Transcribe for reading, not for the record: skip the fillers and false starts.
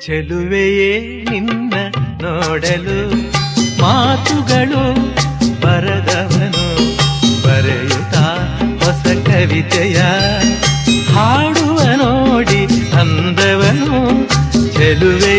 ಚೆಲುವೆಯೇ ನಿನ್ನ ನೋಡಲು ಮಾತುಗಳು ಬರದವನು ಬರೆಯುತ್ತಾ ಹೊಸ ಕವಿತೆಯ ಹಾಡುವ ನೋಡಿ ಅಂದವನು ಚೆಲುವೆ